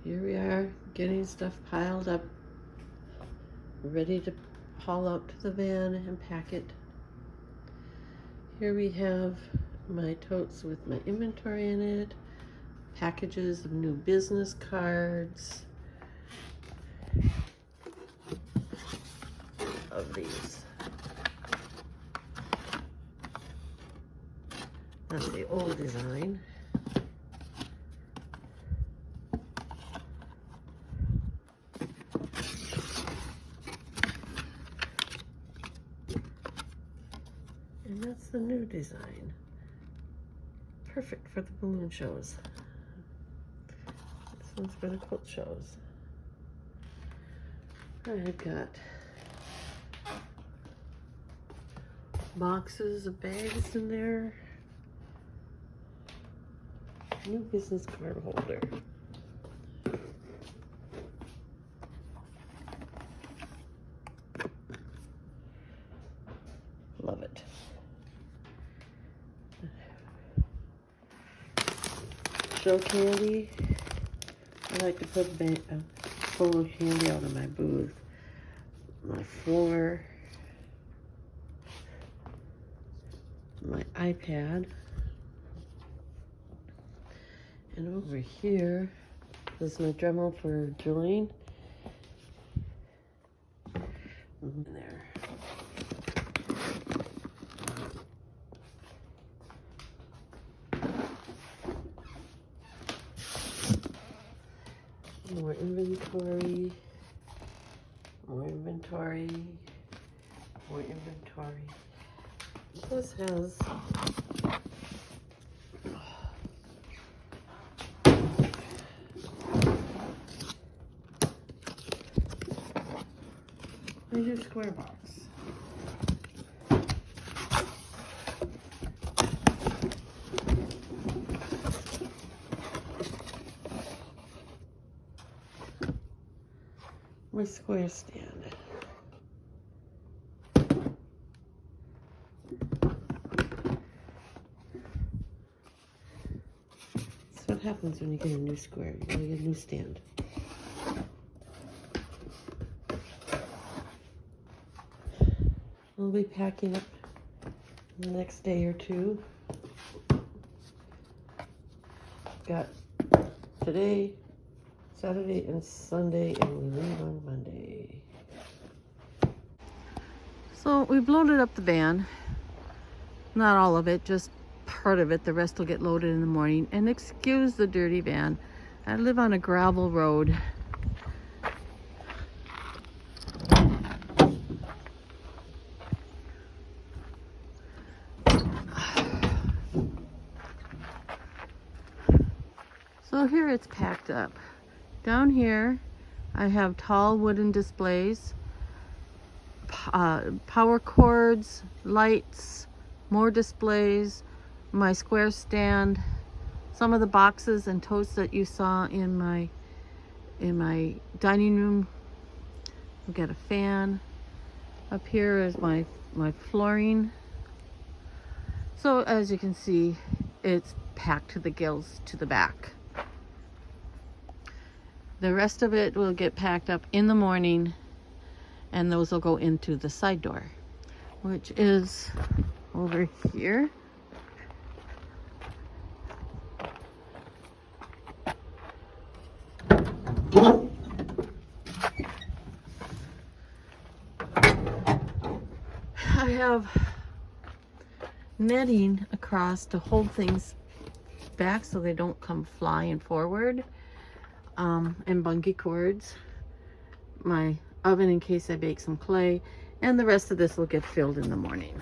Here we are, getting stuff piled up, ready to haul out to the van and pack it. Here we have my totes with my inventory in it, packages of new business cards, of these. That's the old design. And that's the new design. Perfect for the balloon shows. This one's for the quilt shows. I've got boxes of bags in there. New business card holder. Love it. Show candy. I like to put a full of candy out of my booth. My floor. My iPad. And over here is my Dremel for drilling. There. More inventory. More inventory. More inventory. This has major square box. My square stand. That's what happens when you get a new square. You gotta get a new stand. I'll be packing up the next day or two. Got today, Saturday, and Sunday, and we leave on Monday. So we've loaded up the van. Not all of it, just part of it. The rest will get loaded in the morning. And excuse the dirty van. I live on a gravel road. So here it's packed up. Down here I have tall wooden displays, power cords, lights, more displays, my square stand, some of the boxes and totes that you saw in my dining room. We've got a fan. Up here is my flooring. So as you can see, it's packed to the gills to the back. The rest of it will get packed up in the morning, and those will go into the side door, which is over here. I have netting across to hold things back so they don't come flying forward. And bungee cords, my oven in case I bake some clay, and the rest of this will get filled in the morning.